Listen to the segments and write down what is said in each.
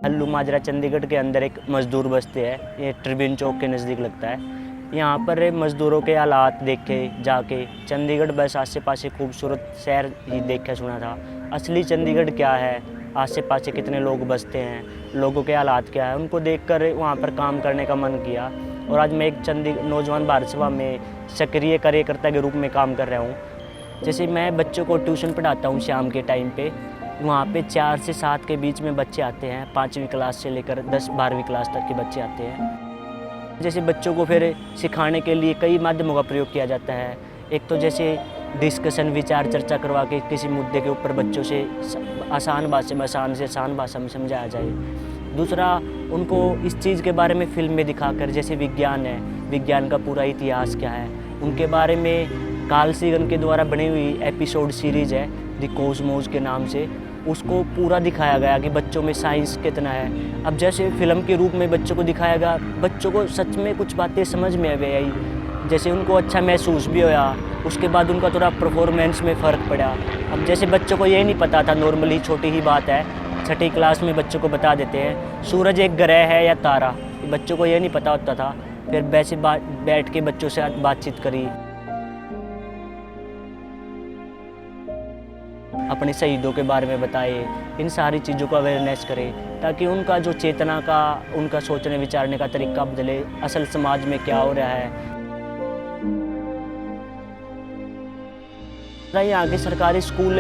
हल्लू माजरा चंडीगढ़ के अंदर एक मज़दूर बस्ती है, ये ट्रिब्यून चौक के नज़दीक लगता है। यहाँ पर मज़दूरों के हालात देखे जाके चंडीगढ़ बस आसे पासे खूबसूरत शहर ही देखा सुना था। असली चंडीगढ़ क्या है, आसे पासे कितने लोग बसते हैं, लोगों के हालात क्या है, उनको देखकर वहाँ पर काम करने का मन किया। और आज मैं एक नौजवान भारत सभा में सक्रिय कार्यकर्ता के रूप में काम कर रहा हूँ। जैसे मैं बच्चों को ट्यूशन पढ़ाता हूँ शाम के टाइम पे, वहाँ पे 4 से 7 के बीच में बच्चे आते हैं। 5वीं क्लास से लेकर 10-12वीं क्लास तक के बच्चे आते हैं। जैसे बच्चों को फिर सिखाने के लिए कई माध्यमों का प्रयोग किया जाता है। एक तो जैसे डिस्कशन, विचार चर्चा करवा के किसी मुद्दे के ऊपर बच्चों से आसान भाषा में समझाया जाए। दूसरा, उनको इस चीज़ के बारे में फिल्म में दिखाकर, जैसे विज्ञान है, विज्ञान का पूरा इतिहास क्या है, उनके बारे में कार्ल सेगन के द्वारा बनी हुई एपिसोड सीरीज़ है द कॉस्मोस के नाम से, उसको पूरा दिखाया गया कि बच्चों में साइंस कितना है। अब जैसे फिल्म के रूप में बच्चों को दिखाया गया, बच्चों को सच में कुछ बातें समझ में आई, जैसे उनको अच्छा महसूस भी होया। उसके बाद उनका थोड़ा परफॉर्मेंस में फ़र्क पड़ा। अब जैसे बच्चों को ये नहीं पता था, नॉर्मली छोटी ही बात है, 6ठी क्लास में बच्चों को बता देते हैं सूरज एक ग्रह है या तारा, बच्चों को ये नहीं पता होता था। फिर वैसे बैठ के बच्चों से बातचीत करी, अपने शहीदों के बारे में बताए, इन सारी चीज़ों को अवेयरनेस करें ताकि उनका जो चेतना का, उनका सोचने विचारने का तरीका बदले, असल समाज में क्या हो रहा है। यहाँ के सरकारी स्कूल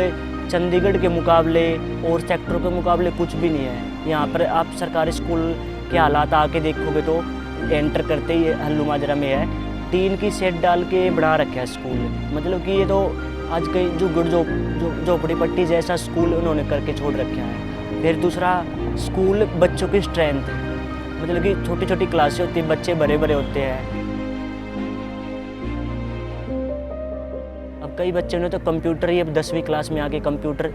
चंडीगढ़ के मुकाबले और सेक्टरों के मुकाबले कुछ भी नहीं है। यहाँ पर आप सरकारी स्कूल के हालात आके देखोगे तो एंटर करते ही हल्लू माजरा में है, टीन की शेड डाल के बना रखा है स्कूल। मतलब कि ये तो आज कई जो झोपड़ी पट्टी जैसा स्कूल उन्होंने करके छोड़ रखा है। फिर दूसरा, स्कूल बच्चों की स्ट्रेंथ, मतलब कि छोटी छोटी क्लासें होती है, बच्चे बड़े बड़े होते हैं। अब कई बच्चों ने तो कंप्यूटर ही अब 10वीं क्लास में आके कंप्यूटर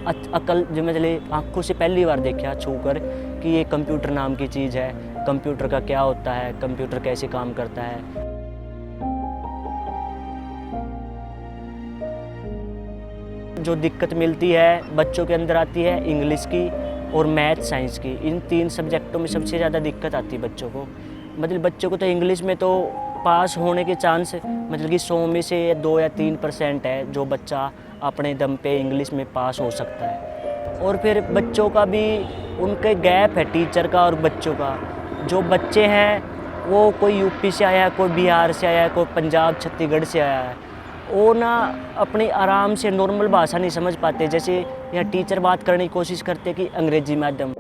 अकल जो मतलब आँखों से पहली बार देखा छू कर कि ये कंप्यूटर नाम की चीज़ है, कंप्यूटर का क्या होता है, कंप्यूटर कैसे काम करता है। जो दिक्कत मिलती है बच्चों के अंदर आती है इंग्लिश की और मैथ साइंस की, इन 3 सब्जेक्टों में सबसे ज़्यादा दिक्कत आती है बच्चों को। मतलब बच्चों को तो इंग्लिश में तो पास होने के चांस मतलब कि 100 में से 2 या 3% है जो बच्चा अपने दम पे इंग्लिश में पास हो सकता है। और फिर बच्चों का भी उनके गैप है, टीचर का और बच्चों का। जो बच्चे हैं वो कोई यूपी से आया है, कोई बिहार से आया है, कोई पंजाब छत्तीसगढ़ से आया है, वो ना अपनी आराम से नॉर्मल भाषा नहीं समझ पाते। जैसे यहाँ टीचर बात करने की कोशिश करते कि अंग्रेजी माध्यम।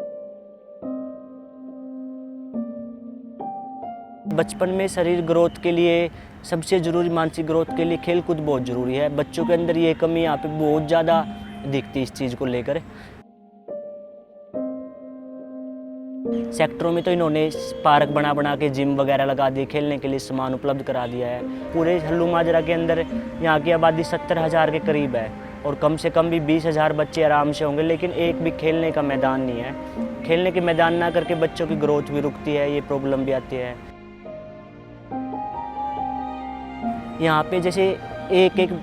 बचपन में शरीर ग्रोथ के लिए सबसे ज़रूरी, मानसिक ग्रोथ के लिए खेल कूद बहुत ज़रूरी है। बच्चों के अंदर ये कमी यहाँ पे बहुत ज़्यादा दिखती है इस चीज़ को लेकर। सेक्टरों में तो इन्होंने पार्क बना के जिम वगैरह लगा दिए, खेलने के लिए सामान उपलब्ध करा दिया है। पूरे हल्लू माजरा के अंदर यहाँ की आबादी 70,000 के करीब है और कम से कम भी 20,000 बच्चे आराम से होंगे, लेकिन एक भी खेलने का मैदान नहीं है। खेलने के मैदान ना करके बच्चों की ग्रोथ भी रुकती है, ये प्रॉब्लम भी आती है। यहाँ पे जैसे एक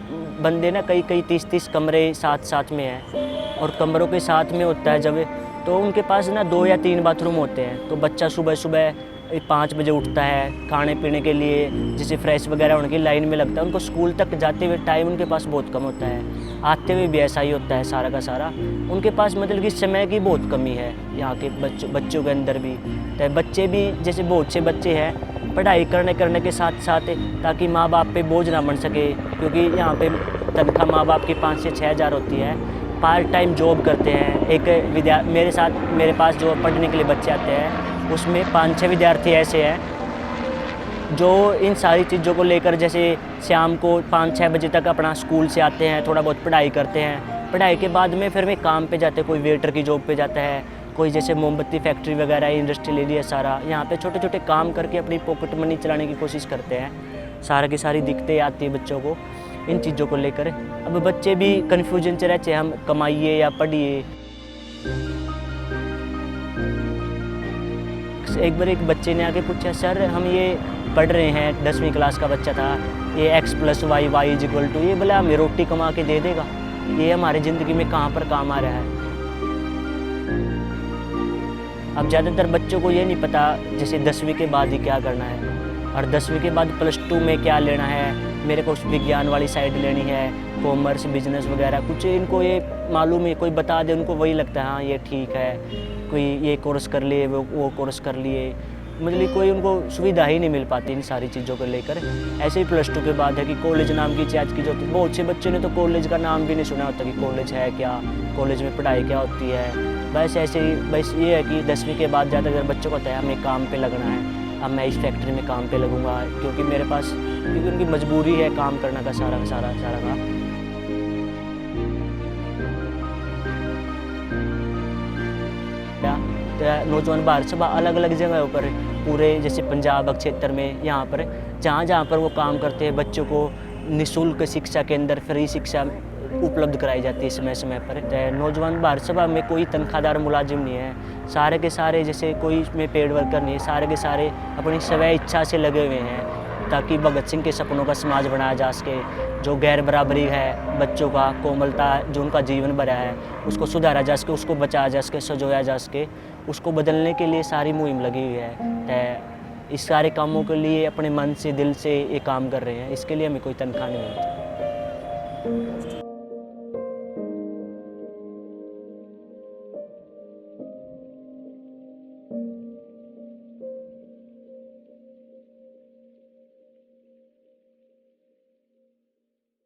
बंदे ना कई 30 कमरे साथ में हैं और कमरों के साथ में होता है जब, तो उनके पास ना 2 या 3 बाथरूम होते हैं। तो बच्चा सुबह 5 बजे उठता है खाने पीने के लिए, जैसे फ्रेश वगैरह होने की लाइन में लगता है। उनको स्कूल तक जाते हुए टाइम उनके पास बहुत कम होता है, आते हुए भी ऐसा ही होता है सारा का सारा। उनके पास मतलब कि समय की बहुत कमी है यहाँ के बच्चों के अंदर भी। तो बच्चे भी जैसे बहुत से बच्चे हैं पढ़ाई करने के साथ साथ, ताकि माँ बाप पे बोझ ना बन सके, क्योंकि यहाँ पे तनख्वाह माँ बाप की 5 से 6 हज़ार होती है। पार्ट टाइम जॉब करते हैं। एक मेरे पास जो पढ़ने के लिए बच्चे आते हैं उसमें 5-6 विद्यार्थी ऐसे हैं जो इन सारी चीज़ों को लेकर, जैसे शाम को 5-6 बजे तक अपना स्कूल से आते हैं, थोड़ा बहुत पढ़ाई करते हैं। पढ़ाई के बाद में फिर वे काम पे जाते हैं, कोई वेटर की जॉब पे जाता है, कोई जैसे मोमबत्ती फैक्ट्री वगैरह इंडस्ट्रियल एरिया सारा। यहाँ पे छोटे छोटे काम करके अपनी पॉकेट मनी चलाने की कोशिश करते हैं। सारा की सारी दिक्कतें आती है बच्चों को इन चीज़ों को लेकर। अब बच्चे भी कन्फ्यूजन से रहते हैं, हम कमाइए या पढ़िए। एक बार एक बच्चे ने आके पूछा, सर हम ये पढ़ रहे हैं, 10वीं क्लास का बच्चा था, ये x + y y = ये बोला हमें रोटी कमा के दे देगा, ये हमारी ज़िंदगी में कहाँ पर काम आ रहा है। अब ज़्यादातर बच्चों को ये नहीं पता जैसे 10वीं के बाद ही क्या करना है, और 10वीं के बाद +2 में क्या लेना है, मेरे को विज्ञान वाली साइड लेनी है, कॉमर्स बिजनेस वगैरह कुछ इनको ये मालूम है, कोई बता दे उनको वही लगता है हाँ ये ठीक है, कोई ये कोर्स कर लिए वो कोर्स कर लिए, मतलब कोई उनको सुविधा ही नहीं मिल पाती इन सारी चीज़ों को लेकर। ऐसे ही +2 के बाद है कि कॉलेज नाम की चीज़ की जो होती है, बहुत से बच्चे ने तो कॉलेज का नाम भी नहीं सुना होता कि कॉलेज है क्या, कॉलेज में पढ़ाई क्या होती है। बस ऐसे ही बस ये है कि 10वीं के बाद ज़्यादातर बच्चों को होता है हमें काम पे लगना है, अब मैं इस फैक्ट्री में काम पे लगूंगा, क्योंकि मेरे पास क्योंकि उनकी मजबूरी है काम करने का सारा का। नौजवान भारत सभा अलग अलग जगहों पर पूरे जैसे पंजाब क्षेत्र में यहाँ पर जहाँ पर वो काम करते हैं बच्चों को निःशुल्क शिक्षा के अंदर फ्री शिक्षा उपलब्ध कराई जाती है समय समय पर। नौजवान भारत सभा में कोई तनख्वाहदार मुलाजिम नहीं है, सारे के सारे जैसे कोई में पेड वर्कर नहीं है, सारे के सारे अपनी स्वय इच्छा से लगे हुए हैं ताकि भगत सिंह के सपनों का समाज बनाया जा सके। जो गैर बराबरी है बच्चों का, कोमलता जो उनका जीवन भरा है उसको सुधारा जा सके, उसको बचाया जा सके, संजोया जा सके, उसको बदलने के लिए सारी मुहिम लगी हुई है। इस सारे कामों के लिए अपने मन से दिल से ये काम कर रहे हैं, इसके लिए हमें कोई तनख्वाह नहीं मिलती।